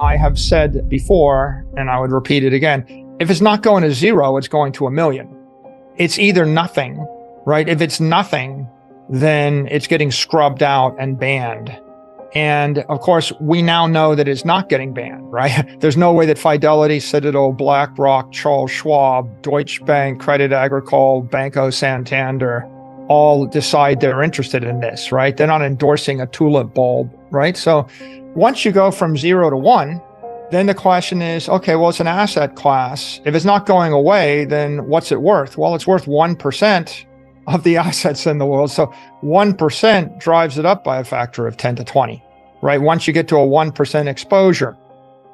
I have said before, and I would repeat it again, if it's not going to zero, it's going to 1 million. It's either nothing, right? If it's nothing, then it's getting scrubbed out and banned. And of course, we now know that it's not getting banned, right? There's no way that Fidelity, Citadel, BlackRock, Charles Schwab, Deutsche Bank, Credit Agricole, Banco Santander all decide they're interested in this, right? They're not endorsing a tulip bulb, right? So once you go from 0 to 1, then the question is, okay, well, it's an asset class. If it's not going away, then what's it worth? Well, it's worth 1% of the assets in the world. So 1% drives it up by a factor of 10 to 20, right? Once you get to a 1% exposure.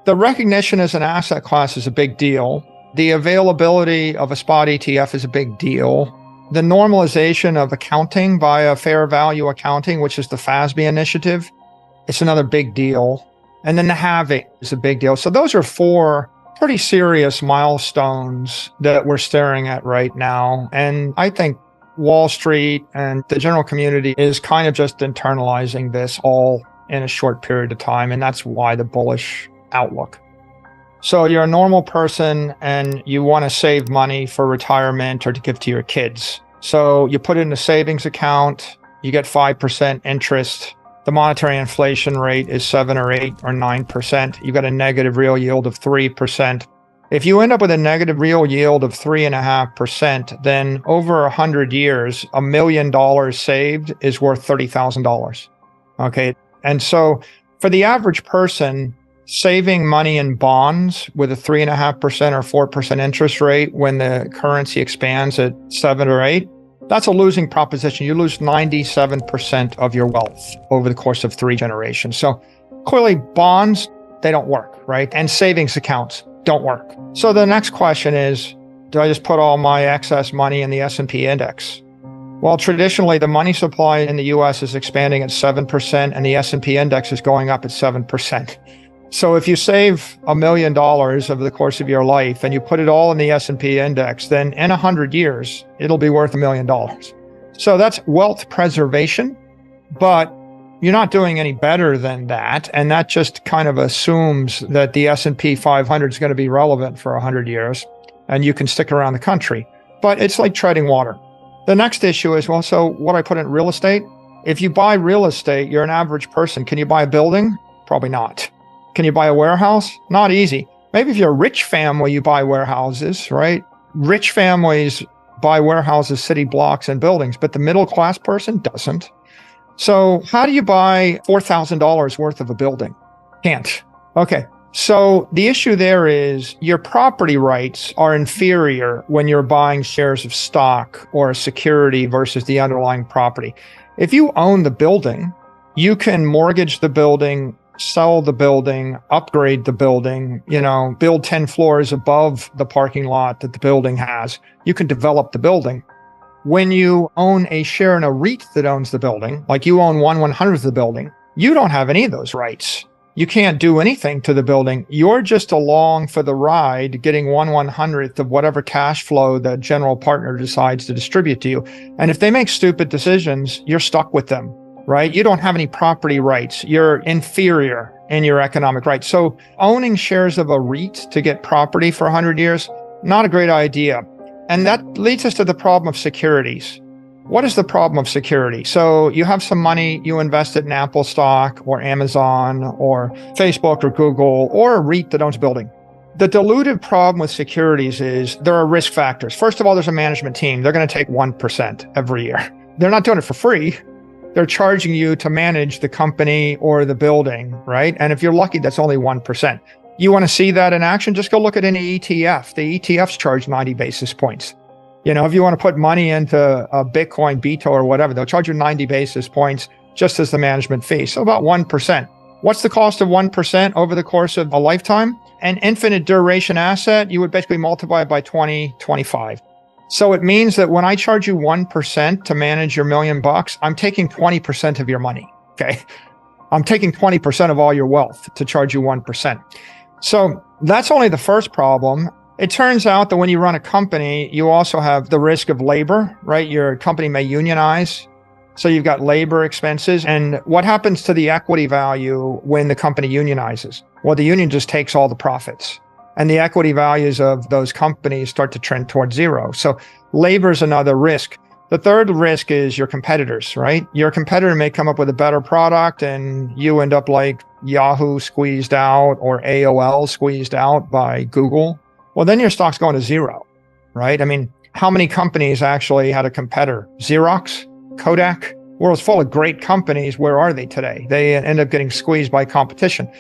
The recognition as an asset class is a big deal. The availability of a spot ETF is a big deal. The normalization of accounting via fair value accounting, which is the FASB initiative, it's another big deal. And then the halving is a big deal. So those are 4 pretty serious milestones that we're staring at right now. And I think Wall Street and the general community is kind of just internalizing this all in a short period of time. And that's why the bullish outlook. So you're a normal person and you want to save money for retirement or to give to your kids. So you put it in a savings account, you get 5% interest. The monetary inflation rate is 7 or 8 or 9%. You've got a negative real yield of 3%. If you end up with a negative real yield of 3.5%, then over 100 years, $1 million saved is worth $30,000. Okay. And so for the average person, saving money in bonds with a 3.5% or 4% interest rate when the currency expands at 7 or 8, that's a losing proposition. You lose 97% of your wealth over the course of 3 generations. So clearly bonds, they don't work, right? And savings accounts don't work. So the next question is, do I just put all my excess money in the S&P index? Well, traditionally, the money supply in the US is expanding at 7% and the S&P index is going up at 7%. So if you save $1 million over the course of your life and you put it all in the S&P index, then in 100 years, it'll be worth $1 million. So that's wealth preservation, but you're not doing any better than that. And that just kind of assumes that the S&P 500 is going to be relevant for 100 years and you can stick around the country. But it's like treading water. The next issue is, well, so what I put in real estate? If you buy real estate, you're an average person. Can you buy a building? Probably not. Can you buy a warehouse? Not easy. Maybe if you're a rich family, you buy warehouses, right? Rich families buy warehouses, city blocks, and buildings, but the middle class person doesn't. So how do you buy $4,000 worth of a building? Can't. Okay. So the issue there is your property rights are inferior when you're buying shares of stock or a security versus the underlying property. If you own the building, you can mortgage the building, sell the building, upgrade the building, build 10 floors above the parking lot that the building has. You can develop the building. When you own a share in a REIT that owns the building, like you own 1/100th of the building, you don't have any of those rights. You can't do anything to the building. You're just along for the ride, getting 1/100th of whatever cash flow the general partner decides to distribute to you. And if they make stupid decisions, you're stuck with them. Right? You don't have any property rights. You're inferior in your economic rights. So owning shares of a REIT to get property for 100 years, not a great idea. And that leads us to the problem of securities. What is the problem of security? So you have some money, you invest it in Apple stock or Amazon or Facebook or Google or a REIT that owns a building. The dilutive problem with securities is there are risk factors. First of all, there's a management team. They're going to take 1% every year. They're not doing it for free. They're charging you to manage the company or the building, right? And if you're lucky, that's only 1%. You want to see that in action? Just go look at any ETF. The ETFs charge 90 basis points. If you want to put money into a Bitcoin, BITO or whatever, they'll charge you 90 basis points just as the management fee. So about 1%. What's the cost of 1% over the course of a lifetime? An infinite duration asset, you would basically multiply it by 20, 25. So it means that when I charge you 1% to manage your $1 million, I'm taking 20% of your money. Okay. I'm taking 20% of all your wealth to charge you 1%. So that's only the first problem. It turns out that when you run a company, you also have the risk of labor, right? Your company may unionize. So you've got labor expenses. And what happens to the equity value when the company unionizes? Well, the union just takes all the profits. And the equity values of those companies start to trend towards zero. So labor is another risk. The third risk is your competitors, right? Your competitor may come up with a better product and you end up like Yahoo squeezed out or AOL squeezed out by Google. Well, then your stock's going to zero, right? I mean, how many companies actually had a competitor? Xerox, Kodak, world's full of great companies. Where are they today? They end up getting squeezed by competition.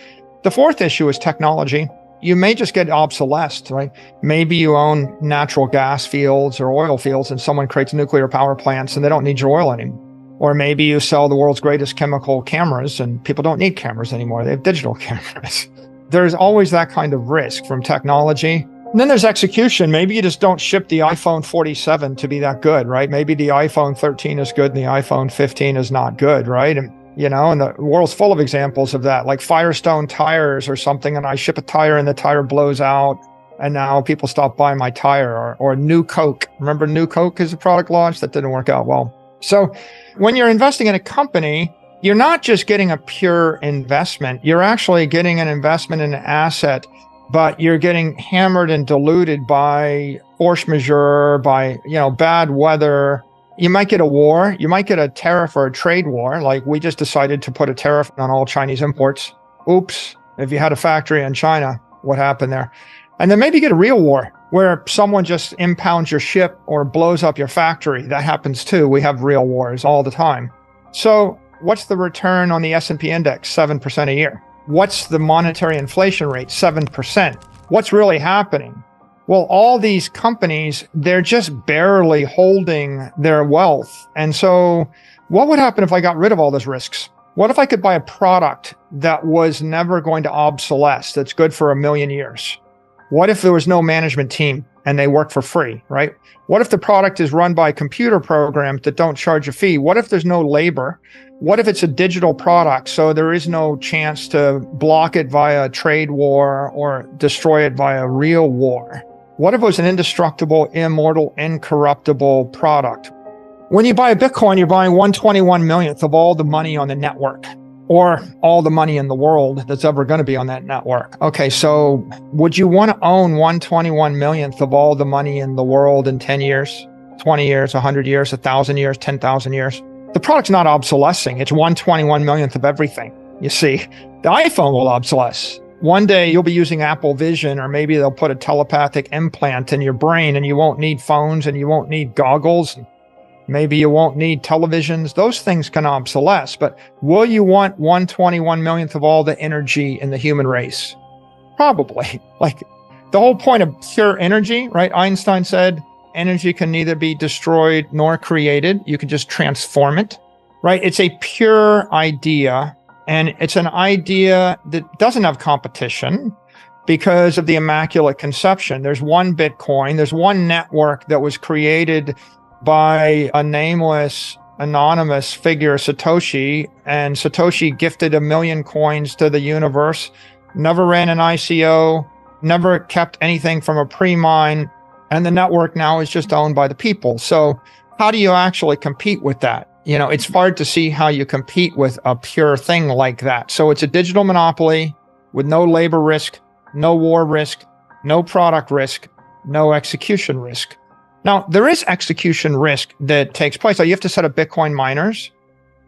The fourth issue is technology. You may just get obsolesced, right? Maybe you own natural gas fields or oil fields and someone creates nuclear power plants and they don't need your oil anymore. Or maybe you sell the world's greatest chemical cameras and people don't need cameras anymore. They have digital cameras. There's always that kind of risk from technology. And then there's execution. Maybe you just don't ship the iPhone 47 to be that good, right? Maybe the iPhone 13 is good and the iPhone 15 is not good, right? And the world's full of examples of that, like Firestone tires or something, and I ship a tire and the tire blows out, and now people stop buying my tire. Or New Coke. Remember New Coke is a product launch that didn't work out well. So when you're investing in a company, you're not just getting a pure investment. You're actually getting an investment in an asset, but you're getting hammered and diluted by force majeure, by bad weather. You might get a war. You might get a tariff or a trade war. Like we just decided to put a tariff on all Chinese imports. Oops. If you had a factory in China, what happened there? And then maybe you get a real war where someone just impounds your ship or blows up your factory. That happens too. We have real wars all the time. So what's the return on the S&P index? 7% a year. What's the monetary inflation rate? 7%. What's really happening? Well, all these companies, they're just barely holding their wealth. And so what would happen if I got rid of all those risks? What if I could buy a product that was never going to obsolesce, that's good for 1 million years? What if there was no management team and they work for free, right? What if the product is run by computer programs that don't charge a fee? What if there's no labor? What if it's a digital product, so there is no chance to block it via a trade war or destroy it via real war? What if it was an indestructible, immortal, incorruptible product? When you buy a Bitcoin, you're buying 1/21 millionth of all the money on the network, or all the money in the world that's ever going to be on that network. Okay, so would you want to own 1/21 millionth of all the money in the world in 10 years, 20 years, 100 years, 1,000 years, 10,000 years? The product's not obsolescing. It's 1/21 millionth of everything. You see, the iPhone will obsolesce. One day you'll be using Apple Vision, or maybe they'll put a telepathic implant in your brain and you won't need phones and you won't need goggles. Maybe you won't need televisions. Those things can obsolesce, but will you want 1/21 millionth of all the energy in the human race? Probably. Like the whole point of pure energy, right? Einstein said energy can neither be destroyed nor created. You can just transform it, right? It's a pure idea. And it's an idea that doesn't have competition because of the Immaculate Conception. There's one Bitcoin. There's one network that was created by a nameless, anonymous figure, Satoshi. And Satoshi gifted 1 million coins to the universe, never ran an ICO, never kept anything from a pre-mine. And the network now is just owned by the people. So how do you actually compete with that? It's hard to see how you compete with a pure thing like that. So it's a digital monopoly with no labor risk, no war risk, no product risk, no execution risk. Now, there is execution risk that takes place. So you have to set up Bitcoin miners.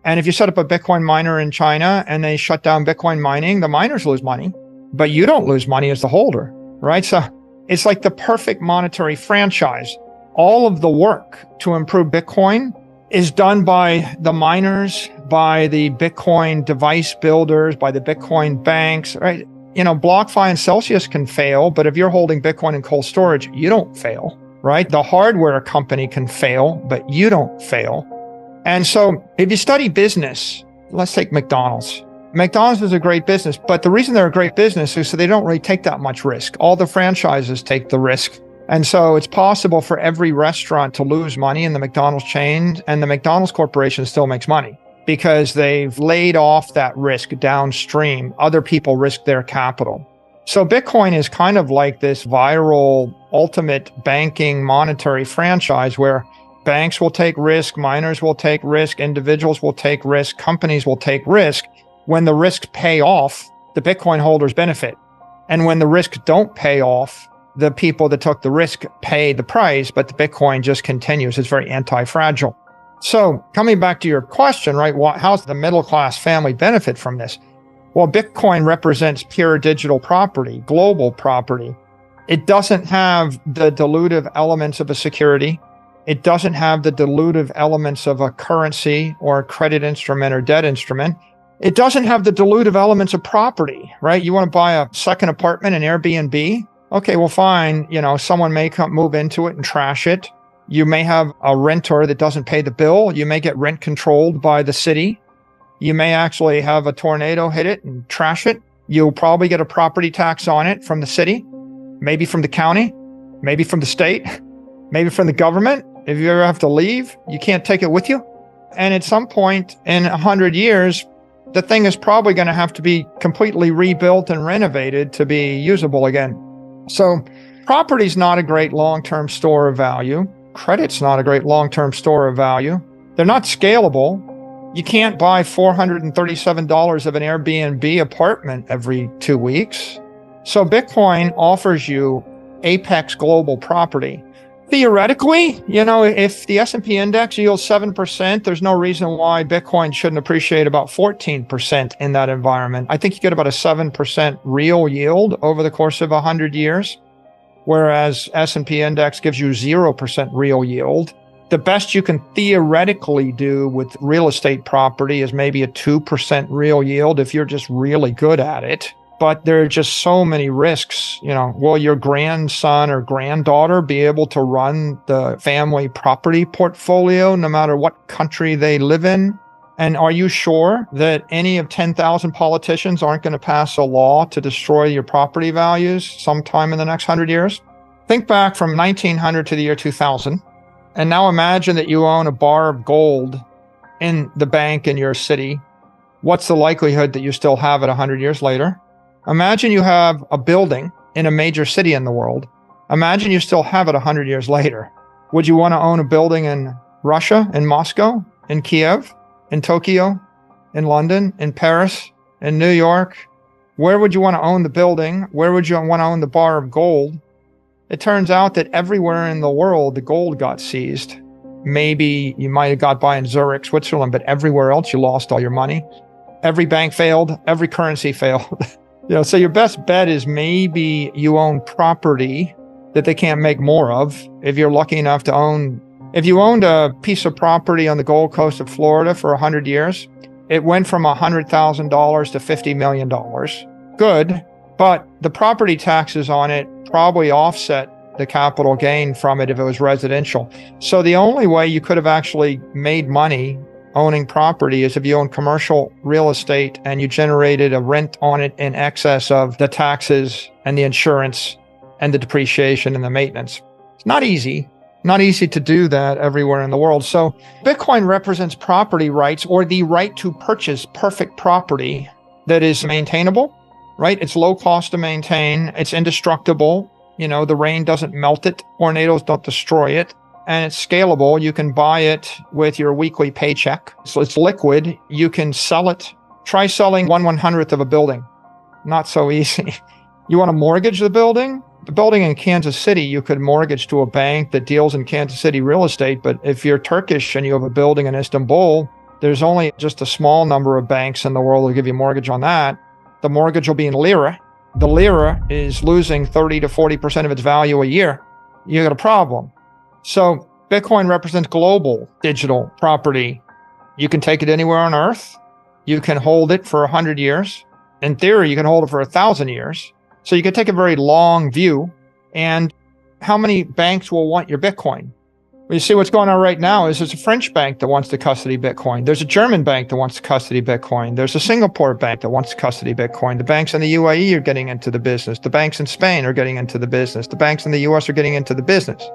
And if you set up a Bitcoin miner in China and they shut down Bitcoin mining, the miners lose money, but you don't lose money as the holder, right? So it's like the perfect monetary franchise. All of the work to improve Bitcoin is done by the miners, by the Bitcoin device builders, by the Bitcoin banks, right? BlockFi and Celsius can fail, but if you're holding Bitcoin in cold storage, you don't fail, right? The hardware company can fail, but you don't fail. And so if you study business, let's take McDonald's. McDonald's is a great business, but the reason they're a great business is so they don't really take that much risk. All the franchises take the risk. And so it's possible for every restaurant to lose money in the McDonald's chain, and the McDonald's Corporation still makes money because they've laid off that risk downstream. Other people risk their capital. So Bitcoin is kind of like this viral ultimate banking monetary franchise where Banks will take risk, miners will take risk, individuals will take risk, companies will take risk. When the risks pay off, the Bitcoin holders benefit. And when the risks don't pay off, the people that took the risk pay the price, but the Bitcoin just continues. It's very anti-fragile. So coming back to your question, right? How's the middle class family benefit from this? Well, Bitcoin represents pure digital property, global property. It doesn't have the dilutive elements of a security. It doesn't have the dilutive elements of a currency or a credit instrument or debt instrument. It doesn't have the dilutive elements of property, right? You want to buy a second apartment in Airbnb? Okay, well, fine. Someone may move into it and trash it. You may have a renter that doesn't pay the bill. You may get rent controlled by the city. You may actually have a tornado hit it and trash it. You'll probably get a property tax on it from the city, maybe from the county, maybe from the state, maybe from the government. If you ever have to leave, you can't take it with you. And at some point in 100 years, the thing is probably going to have to be completely rebuilt and renovated to be usable again. So property is not a great long-term store of value. Credit's not a great long-term store of value. They're not scalable. You can't buy $437 of an Airbnb apartment every 2 weeks. So Bitcoin offers you apex global property. Theoretically, if the S&P index yields 7%, there's no reason why Bitcoin shouldn't appreciate about 14% in that environment. I think you get about a 7% real yield over the course of 100 years, whereas S&P index gives you 0% real yield. The best you can theoretically do with real estate property is maybe a 2% real yield if you're just really good at it. But there are just so many risks. Will your grandson or granddaughter be able to run the family property portfolio no matter what country they live in? And are you sure that any of 10,000 politicians aren't going to pass a law to destroy your property values sometime in the next 100 years? Think back from 1900 to the year 2000. And now imagine that you own a bar of gold in the bank in your city. What's the likelihood that you still have it 100 years later? Imagine you have a building in a major city in the world. Imagine you still have it 100 years later. Would you want to own a building in Russia, in Moscow, in Kiev, in Tokyo, in London, in Paris, in New York? Where would you want to own the building? Where would you want to own the bar of gold? It turns out that everywhere in the world, the gold got seized. Maybe you might have got by in Zurich, Switzerland, but everywhere else you lost all your money. Every bank failed. Every currency failed. So your best bet is maybe you own property that they can't make more of. If you're lucky enough to if you owned a piece of property on the Gold Coast of Florida for 100 years, it went from $100,000 to $50 million. Good, but the property taxes on it probably offset the capital gain from it if it was residential. So the only way you could have actually made money owning property is if you own commercial real estate and you generated a rent on it in excess of the taxes and the insurance and the depreciation and the maintenance. It's not easy to do that everywhere in the world. So Bitcoin represents property rights, or the right to purchase perfect property that is maintainable, right? It's low cost to maintain. It's indestructible. The rain doesn't melt it. Tornadoes don't destroy it. And it's scalable. You can buy it with your weekly paycheck. So it's liquid. You can sell it. Try selling 1/100th of a building. Not so easy. You want to mortgage the building? The building in Kansas City, you could mortgage to a bank that deals in Kansas City real estate. But if you're Turkish and you have a building in Istanbul, there's only just a small number of banks in the world that will give you a mortgage on that. The mortgage will be in lira. The lira is losing 30 to 40% of its value a year. You got a problem. So Bitcoin represents global digital property. You can take it anywhere on earth. You can hold it for 100 years. In theory, you can hold it for 1,000 years. So you can take a very long view. And how many banks will want your Bitcoin? Well, you see what's going on right now is there's a French bank that wants to custody Bitcoin. There's a German bank that wants to custody Bitcoin. There's a Singapore bank that wants to custody Bitcoin. The banks in the UAE are getting into the business. The banks in Spain are getting into the business. The banks in the US are getting into the business.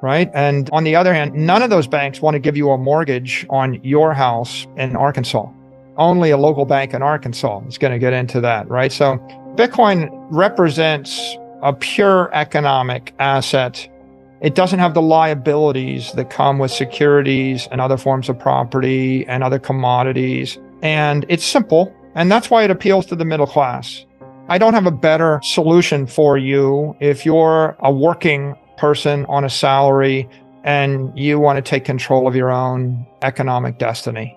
Right? And on the other hand, none of those banks want to give you a mortgage on your house in Arkansas. Only a local bank in Arkansas is going to get into that, right? So Bitcoin represents a pure economic asset It doesn't have the liabilities that come with securities and other forms of property and other commodities. And it's simple. And that's why it appeals to the middle class. I don't have a better solution for you if you're a working person on a salary and you want to take control of your own economic destiny.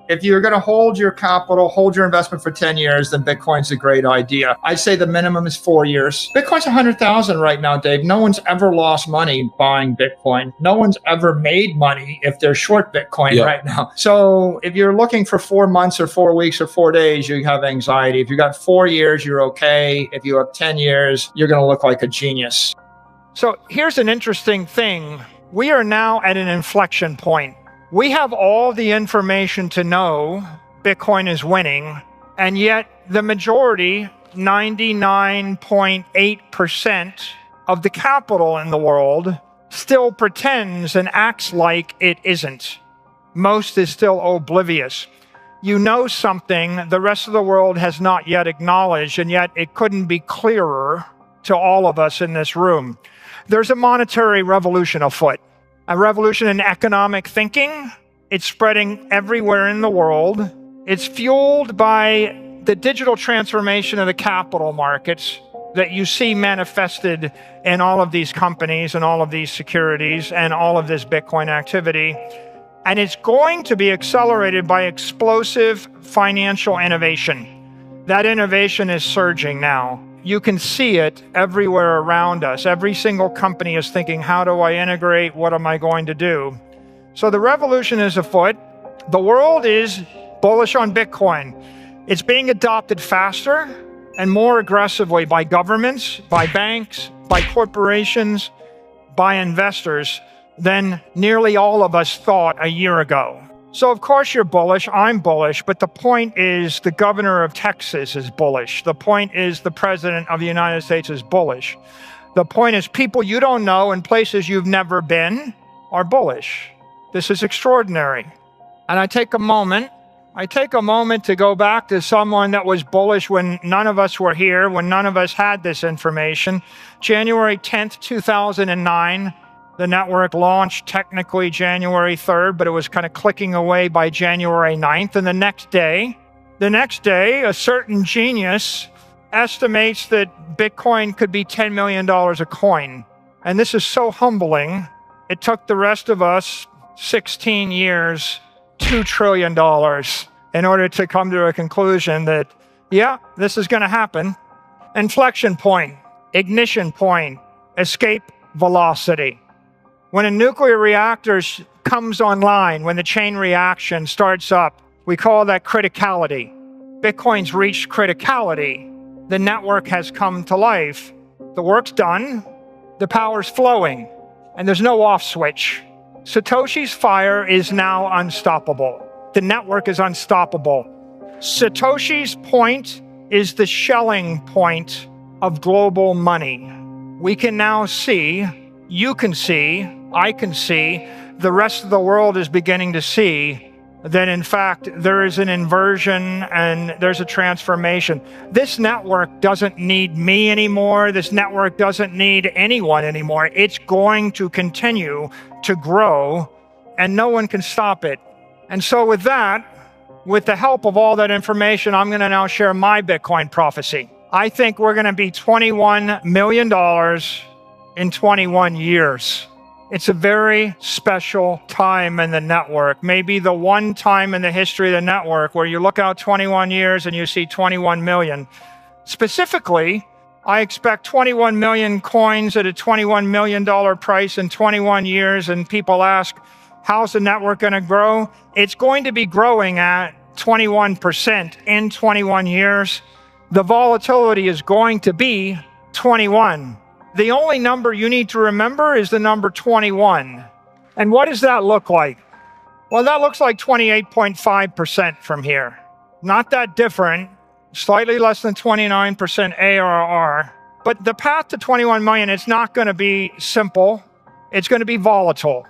If you're going to hold your capital, hold your investment for 10 years, then Bitcoin's a great idea. I'd say the minimum is 4 years. Bitcoin's 100,000 right now, Dave. No one's ever lost money buying Bitcoin. No one's ever made money if they're short Bitcoin right now. So if you're looking for 4 months or 4 weeks or 4 days, you have anxiety. If you got 4 years, you're okay. If you have 10 years, you're going to look like a genius. So here's an interesting thing. We are now at an inflection point. We have all the information to know Bitcoin is winning, and yet the majority, 99.8% of the capital in the world, still pretends and acts like it isn't. Most is still oblivious. You know something the rest of the world has not yet acknowledged, and yet it couldn't be clearer to all of us in this room. There's a monetary revolution afoot. A revolution in economic thinking. It's spreading everywhere in the world. It's fueled by the digital transformation of the capital markets that you see manifested in all of these companies and all of these securities and all of this Bitcoin activity. And it's going to be accelerated by explosive financial innovation. That innovation is surging now. You can see it everywhere around us. Every single company is thinking, how do I integrate? What am I going to do? So the revolution is afoot. The world is bullish on Bitcoin. It's being adopted faster and more aggressively by governments, by banks, by corporations, by investors than nearly all of us thought a year ago. So of course you're bullish, I'm bullish, but the point is the governor of Texas is bullish. The point is the president of the United States is bullish. The point is people you don't know in places you've never been are bullish. This is extraordinary. And I take a moment to go back to someone that was bullish when none of us were here, when none of us had this information. January 10th, 2009, the network launched technically January 3rd, but it was kind of clicking away by January 9th. And the next day, a certain genius estimates that Bitcoin could be $10 million a coin. And this is so humbling. It took the rest of us 16 years, $2 trillion in order to come to a conclusion that, yeah, this is going to happen. Inflection point, ignition point, escape velocity. When a nuclear reactor comes online, when the chain reaction starts up, we call that criticality. Bitcoin's reached criticality. The network has come to life. The work's done. The power's flowing. And there's no off switch. Satoshi's fire is now unstoppable. The network is unstoppable. Satoshi's point is the Schelling point of global money. We can now see, you can see, I can see, the rest of the world is beginning to see that in fact there is an inversion and there's a transformation. This network doesn't need me anymore. This network doesn't need anyone anymore. It's going to continue to grow and no one can stop it. And so with that, with the help of all that information, I'm going to now share my Bitcoin prophecy. I think we're going to be $21 million in 21 years. It's a very special time in the network, maybe the one time in the history of the network where you look out 21 years and you see 21 million. Specifically, I expect 21 million coins at a $21 million price in 21 years, and people ask, how's the network going to grow? It's going to be growing at 21% in 21 years. The volatility is going to be 21. The only number you need to remember is the number 21. And what does that look like? Well, that looks like 28.5% from here. Not that different, slightly less than 29% ARR. But the path to 21 million, it's not going to be simple. It's going to be volatile.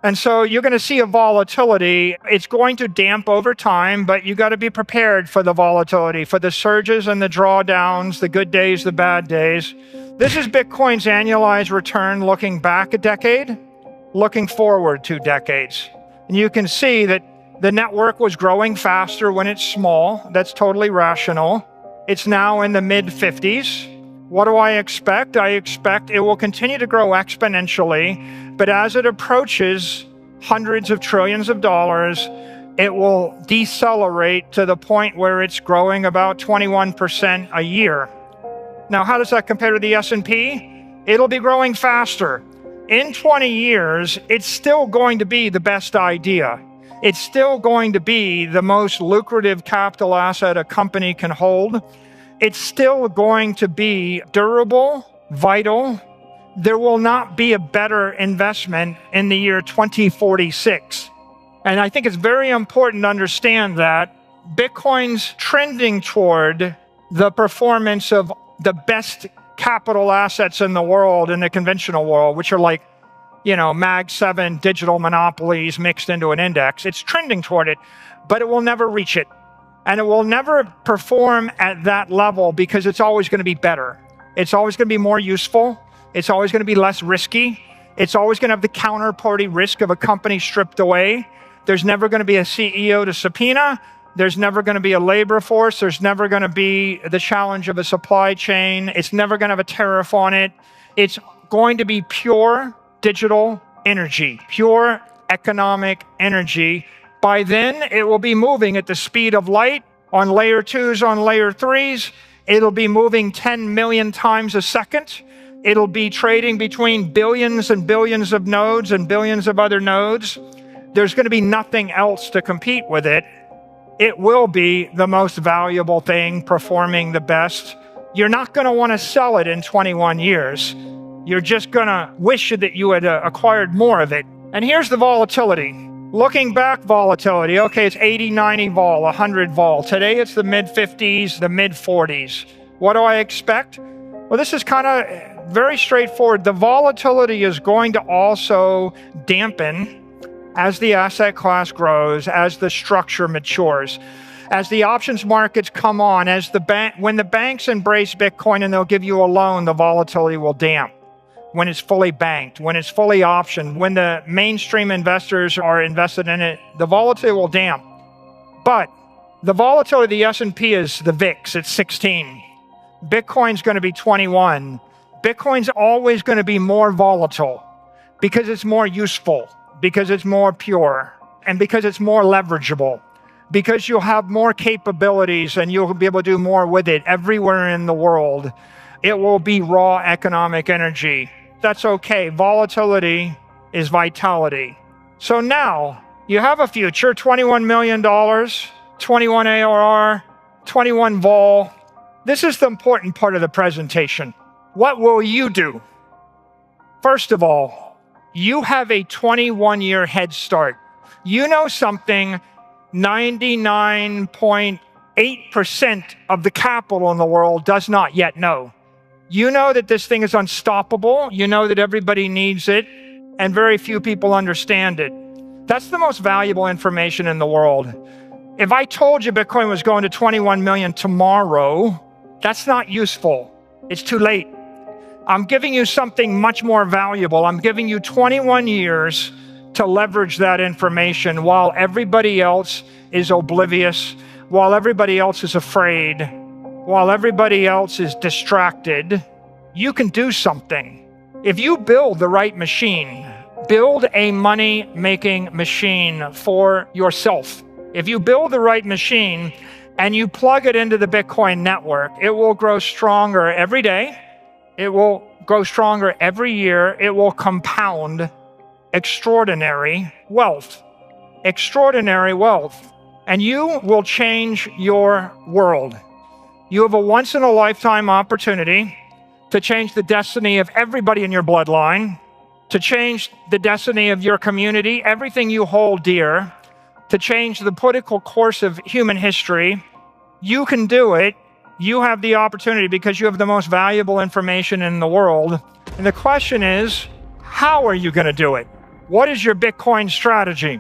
And so you're going to see a volatility. It's going to damp over time, but you got to be prepared for the volatility, for the surges and the drawdowns, the good days, the bad days. This is Bitcoin's annualized return looking back a decade, looking forward 2 decades. And you can see that the network was growing faster when it's small. That's totally rational. It's now in the mid-50s. What do I expect? I expect it will continue to grow exponentially, but as it approaches hundreds of trillions of dollars, it will decelerate to the point where it's growing about 21% a year. Now, how does that compare to the S&P? It'll be growing faster. In 20 years, it's still going to be the best idea. It's still going to be the most lucrative capital asset a company can hold. It's still going to be durable, vital. There will not be a better investment in the year 2046. And I think it's very important to understand that Bitcoin's trending toward the performance of the best capital assets in the world, in the conventional world, which are like, Mag 7 digital monopolies mixed into an index. It's trending toward it, but it will never reach it. And it will never perform at that level because it's always going to be better. It's always going to be more useful. It's always going to be less risky. It's always going to have the counterparty risk of a company stripped away. There's never going to be a CEO to subpoena. There's never going to be a labor force. There's never going to be the challenge of a supply chain. It's never going to have a tariff on it. It's going to be pure digital energy, pure economic energy. By then, it will be moving at the speed of light on layer 2s, on layer 3s. It'll be moving 10 million times a second. It'll be trading between billions and billions of nodes and billions of other nodes. There's going to be nothing else to compete with it. It will be the most valuable thing, performing the best. You're not going to want to sell it in 21 years. You're just going to wish that you had acquired more of it. And here's the volatility. Looking back, volatility, okay, it's 80, 90 vol, 100 vol. Today, it's the mid-50s, the mid-40s. What do I expect? Well, this is kind of very straightforward. The volatility is going to also dampen as the asset class grows, as the structure matures, as the options markets come on, when the banks embrace Bitcoin and they'll give you a loan, the volatility will damp. When it's fully banked, when it's fully optioned, when the mainstream investors are invested in it, the volatility will damp. But the volatility of the S&P is the VIX, it's 16. Bitcoin's going to be 21. Bitcoin's always going to be more volatile because it's more useful, because it's more pure, and because it's more leverageable, because you'll have more capabilities and you'll be able to do more with it everywhere in the world. It will be raw economic energy. That's okay. Volatility is vitality. So now you have a future, $21 million, 21 ARR, 21 vol. This is the important part of the presentation. What will you do? First of all, you have a 21-year head start. You know something 99.8% of the capital in the world does not yet know. You know that this thing is unstoppable. You know that everybody needs it, and very few people understand it. That's the most valuable information in the world. If I told you Bitcoin was going to 21 million tomorrow, that's not useful. It's too late. I'm giving you something much more valuable. I'm giving you 21 years to leverage that information while everybody else is oblivious, while everybody else is afraid, while everybody else is distracted. You can do something. If you build the right machine, build a money-making machine for yourself. If you build the right machine and you plug it into the Bitcoin network, it will grow stronger every day. It will grow stronger every year. It will compound extraordinary wealth. Extraordinary wealth. And you will change your world. You have a once-in-a-lifetime opportunity to change the destiny of everybody in your bloodline, to change the destiny of your community, everything you hold dear, to change the political course of human history. You can do it. You have the opportunity because you have the most valuable information in the world. And the question is, how are you going to do it? What is your Bitcoin strategy?